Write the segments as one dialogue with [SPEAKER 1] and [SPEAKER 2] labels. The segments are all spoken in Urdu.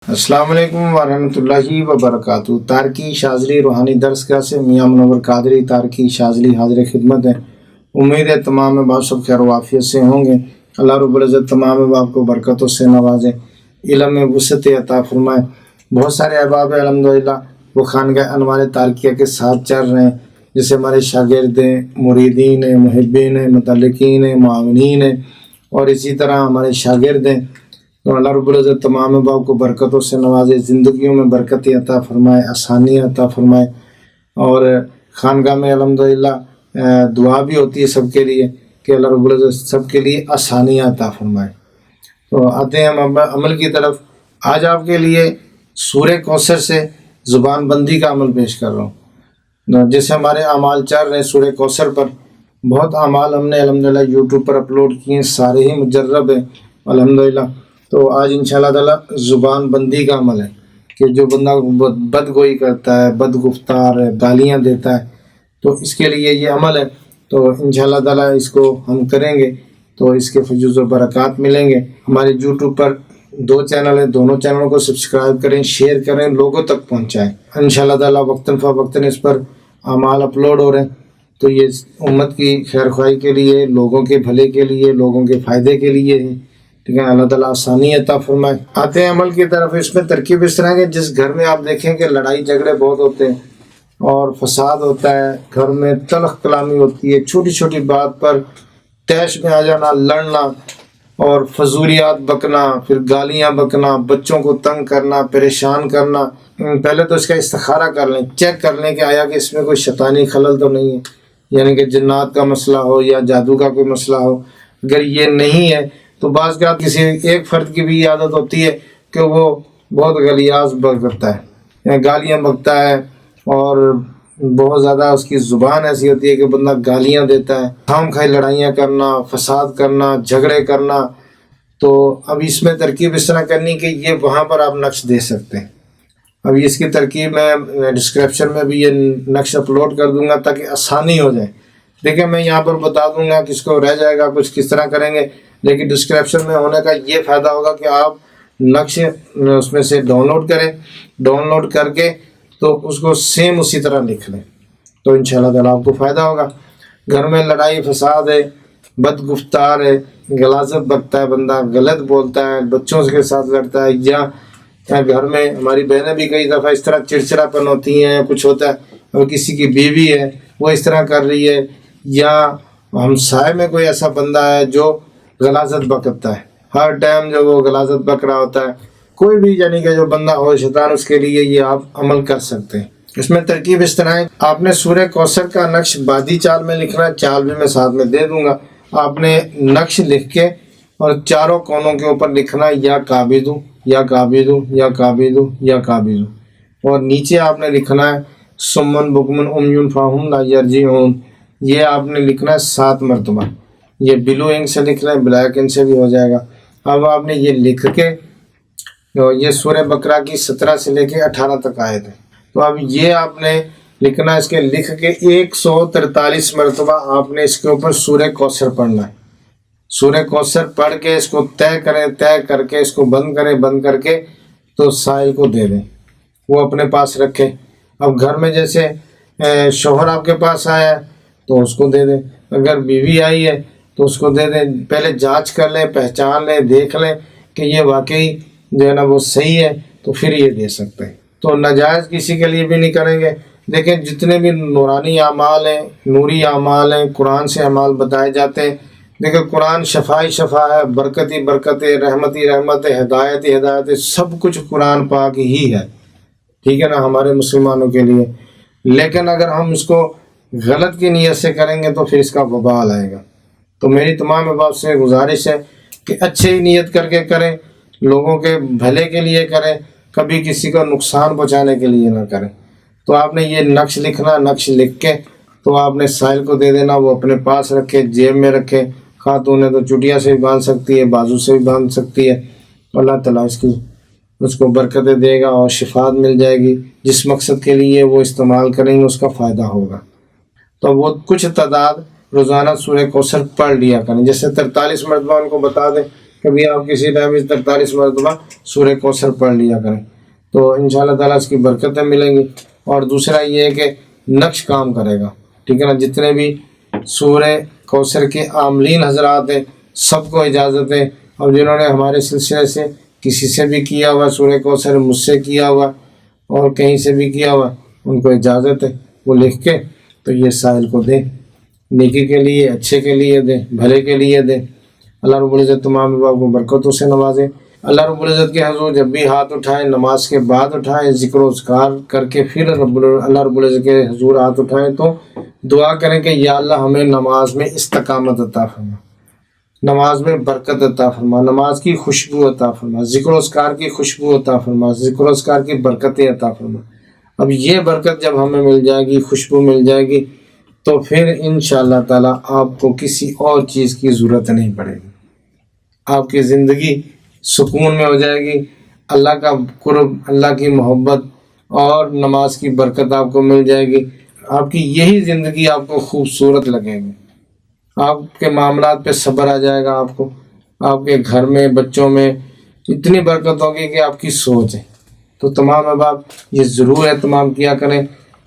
[SPEAKER 1] السلام علیکم ورحمۃ اللہ وبرکاتہ۔ تارکی شاذلی روحانی درس گاہ سے میاں منور قادری تارکی شاذلی حاضر خدمت ہے۔ امید ہے تمام احباب سب خیر و عافیت سے ہوں گے۔ اللہ رب العزت تمام احباب کو برکتوں سے نوازے، علم میں وسعت عطا فرمائے۔ بہت سارے احباب الحمدللہ وہ خانقاہ انوار تارکیہ کے ساتھ چل رہے ہیں، جیسے ہمارے شاگرد ہیں، مریدین ہیں، محبین ہیں، متعلقین ہیں، معاونین ہیں، اور اسی طرح ہمارے شاگرد ہیں۔ تو اللہ رب العزت تمام احباب کو برکتوں سے نوازے، زندگیوں میں برکت عطا فرمائے، آسانی عطا فرمائے۔ اور خانقاہ میں الحمدللہ دعا بھی ہوتی ہے سب کے لیے کہ اللہ رب العزت سب کے لیے آسانی عطا فرمائے۔ تو آتے ہیں ہم عمل کی طرف۔ آج آپ کے لیے سورہ کوثر سے زبان بندی کا عمل پیش کر رہا ہوں۔ جیسے ہمارے اعمال چل رہے ہیں سورہ کوثر پر، بہت اعمال ہم نے الحمدللہ یوٹیوب پر اپلوڈ کیے ہیں، سارے ہی مجرب ہیں الحمدللہ۔ تو آج انشاءاللہ تعالی زبان بندی کا عمل ہے کہ جو بندہ بد گوئی کرتا ہے، بد گفتار ہے، گالیاں دیتا ہے، تو اس کے لیے یہ عمل ہے۔ تو انشاءاللہ تعالی اس کو ہم کریں گے تو اس کے فیوز و برکات ملیں گے۔ ہمارے یوٹیوب پر 2 چینل ہیں، دونوں چینلوں کو سبسکرائب کریں، شیئر کریں، لوگوں تک پہنچائیں۔ انشاءاللہ تعالی وقتاً فوقتاً اس پر اعمال اپلوڈ ہو رہے ہیں، تو یہ امت کی خیر خواہی کے لیے، لوگوں کے بھلے کے لیے، لوگوں کے فائدے کے لیے ہے۔ ٹھیک ہے، اللہ تعالیٰ آسانی عطا فرمائے۔ آتے ہیں عمل کی طرف۔ اس میں ترکیب اس طرح ہے کہ جس گھر میں آپ دیکھیں کہ لڑائی جھگڑے بہت ہوتے ہیں اور فساد ہوتا ہے، گھر میں تلخ کلامی ہوتی ہے، چھوٹی چھوٹی بات پر طیش میں آ جانا، لڑنا اور فضولیات بکنا، پھر گالیاں بکنا، بچوں کو تنگ کرنا، پریشان کرنا، پہلے تو اس کا استخارہ کر لیں، چیک کر لیں کہ آیا کہ اس میں کوئی شیطانی خلل تو نہیں ہے، یعنی کہ جنات کا مسئلہ ہو یا جادو کا کوئی مسئلہ ہو۔ اگر یہ نہیں ہے تو بعض کا کسی ایک فرد کی بھی عادت ہوتی ہے کہ وہ بہت غلیاظ بکتا ہے، گالیاں بکتا ہے، اور بہت زیادہ اس کی زبان ایسی ہوتی ہے کہ بندہ گالیاں دیتا ہے، خام خواہ لڑائیاں کرنا، فساد کرنا، جھگڑے کرنا۔ تو اب اس میں ترکیب اس طرح کرنی کہ یہ وہاں پر آپ نقش دے سکتے ہیں۔ اب اس کی ترکیب میں ڈسکرپشن میں بھی یہ نقش اپلوڈ کر دوں گا تاکہ آسانی ہو جائے۔ دیکھیں میں یہاں پر بتا دوں گا، کس کو رہ جائے گا کچھ کس طرح کریں گے، لیکن ڈسکرپشن میں ہونے کا یہ فائدہ ہوگا کہ آپ نقش اس میں سے ڈاؤن لوڈ کریں، ڈاؤن لوڈ کر کے تو اس کو سیم اسی طرح لکھ لیں، تو انشاءاللہ تعالیٰ آپ کو فائدہ ہوگا۔ گھر میں لڑائی فساد ہے، بد گفتار ہے، غلاظت بکتا ہے، بندہ غلط بولتا ہے، بچوں کے ساتھ لڑتا ہے، یا گھر میں ہماری بہنیں بھی کئی دفعہ اس طرح چڑچڑا پن ہوتی ہیں، کچھ ہوتا ہے، اور کسی کی بیوی ہے وہ اس طرح کر رہی ہے، یا ہمسائے میں کوئی ایسا بندہ ہے جو غلاظت بکتا ہے، ہر ٹائم جو وہ غلاظت بک رہا ہوتا ہے، کوئی بھی یعنی کہ جو بندہ ہو شیطان، اس کے لیے یہ آپ عمل کر سکتے ہیں۔ اس میں ترکیب اس طرح ہے، آپ نے سورہ کوثر کا نقش بادی چال میں لکھنا ہے، چال بھی میں ساتھ میں دے دوں گا۔ آپ نے نقش لکھ کے اور چاروں کونوں کے اوپر لکھنا ہے یا قابضو یا قابضو یا قابضو یا قابضو، اور نیچے آپ نے لکھنا ہے سمن بکمن امیون فاہم لا یرجعون، یہ آپ نے لکھنا ہے 7 مرتبہ۔ یہ بلو انک سے لکھ لیں، بلیک انک سے بھی ہو جائے گا۔ اب آپ نے یہ لکھ کے، یہ سورہ بقرہ کی 17 سے لے کے 18 تک آئے تھے، تو اب یہ آپ نے لکھنا ہے، اس کے لکھ کے 143 مرتبہ آپ نے اس کے اوپر سورہ کوثر پڑھنا ہے۔ سورہ کوثر پڑھ کے اس کو طے کریں، طے کر کے اس کو بند کریں، بند کر کے تو سائل کو دے دیں، وہ اپنے پاس رکھے۔ اب گھر میں جیسے شوہر آپ کے پاس آیا ہے تو اس کو دے دیں، اگر بیوی آئی ہے تو اس کو دے دیں۔ پہلے جانچ کر لیں، پہچان لیں، دیکھ لیں کہ یہ واقعی جو ہے نا وہ صحیح ہے، تو پھر یہ دے سکتے ہیں۔ تو ناجائز کسی کے لیے بھی نہیں کریں گے۔ دیکھیں جتنے بھی نورانی اعمال ہیں، نوری اعمال ہیں، قرآن سے اعمال بتائے جاتے ہیں۔ دیکھیں قرآن شفا ہی شفا ہے، برکت ہی برکت ہے، رحمت ہی رحمت ہے، ہدایت ہی ہدایت ہے، سب کچھ قرآن پاک ہی ہے، ٹھیک ہے نا، ہمارے مسلمانوں کے لیے۔ لیکن اگر ہم اس کو غلط کی نیت سے کریں گے تو پھر اس کا وبال آئے گا۔ تو میری تمام احباب سے گزارش ہے کہ اچھے ہی نیت کر کے کریں، لوگوں کے بھلے کے لیے کریں، کبھی کسی کو نقصان پہنچانے کے لیے نہ کریں۔ تو آپ نے یہ نقش لکھنا، نقش لکھ کے تو آپ نے سائل کو دے دینا، وہ اپنے پاس رکھے، جیب میں رکھے۔ خاتون ہے تو چٹیا سے بھی باندھ سکتی ہے، بازو سے بھی باندھ سکتی ہے، اللہ تعالیٰ اس کو برکتیں دے گا اور شفاعت مل جائے گی۔ جس مقصد کے لیے وہ استعمال کریں گے اس کا فائدہ ہوگا۔ تو وہ کچھ تعداد روزانہ سورہ کوثر پڑھ لیا کریں، جیسے 43 مرتبہ ان کو بتا دیں کبھی آپ کسی ٹائم 43 مرتبہ سورہ کوثر پڑھ لیا کریں، تو انشاءاللہ تعالیٰ اس کی برکتیں ملیں گی۔ اور دوسرا یہ ہے کہ نقش کام کرے گا، ٹھیک ہے نا۔ جتنے بھی سورہ کوثر کے عاملین حضرات ہیں سب کو اجازت ہے، اور جنہوں نے ہمارے سلسلے سے کسی سے بھی کیا ہوا سورہ کوثر، مجھ سے کیا ہوا اور کہیں سے بھی کیا ہوا، ان کو اجازت ہے وہ لکھ کے تو یہ سائل کو دیں، نیکی کے لیے، اچھے کے لیے دیں، بھلے کے لیے دیں۔ اللہ رب العزت تمام احباب کو برکتوں سے نوازے۔ اللہ رب العزت کے حضور جب بھی ہاتھ اٹھائیں نماز کے بعد اٹھائیں، ذکر و اذکار کر کے پھر اللہ رب العزت کے حضور ہاتھ اٹھائیں تو دعا کریں کہ یا اللہ ہمیں نماز میں استقامت عطا فرما، نماز میں برکت عطا فرما، نماز کی خوشبو عطا فرما، ذکر و اذکار کی خوشبو عطا فرما، ذکر و اذکار کی برکتیں عطا فرما۔ اب یہ برکت جب ہمیں مل جائے گی، خوشبو مل جائے گی، تو پھر انشاءاللہ تعالیٰ آپ کو کسی اور چیز کی ضرورت نہیں پڑے گی، آپ کی زندگی سکون میں ہو جائے گی۔ اللہ کا قرب، اللہ کی محبت اور نماز کی برکت آپ کو مل جائے گی۔ آپ کی یہی زندگی آپ کو خوبصورت لگے گی، آپ کے معاملات پہ صبر آ جائے گا، آپ کو آپ کے گھر میں، بچوں میں اتنی برکت ہوگی کہ آپ کی سوچ ہے۔ تو تمام احباب یہ ضرور اہتمام کیا کریں۔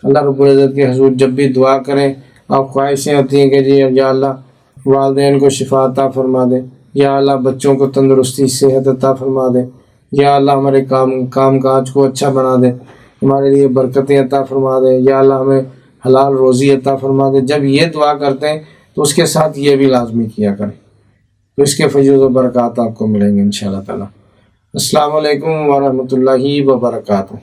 [SPEAKER 1] اللہ رب العزت کے حضور جب بھی دعا کریں، آپ خواہشیں ہوتی ہیں کہ جی یا اللہ والدین کو شفا عطا فرما دے، یا اللہ بچوں کو تندرستی صحت عطا فرما دے، یا اللہ ہمارے کام کاج کو اچھا بنا دے، ہمارے لیے برکتیں عطا فرما دے، یا اللہ ہمیں حلال روزی عطا فرما دے۔ جب یہ دعا کرتے ہیں تو اس کے ساتھ یہ بھی لازمی کیا کریں، تو اس کے فیض و برکات آپ کو ملیں گے انشاءاللہ تعالیٰ۔ السلام علیکم ورحمۃ اللہ وبرکاتہ۔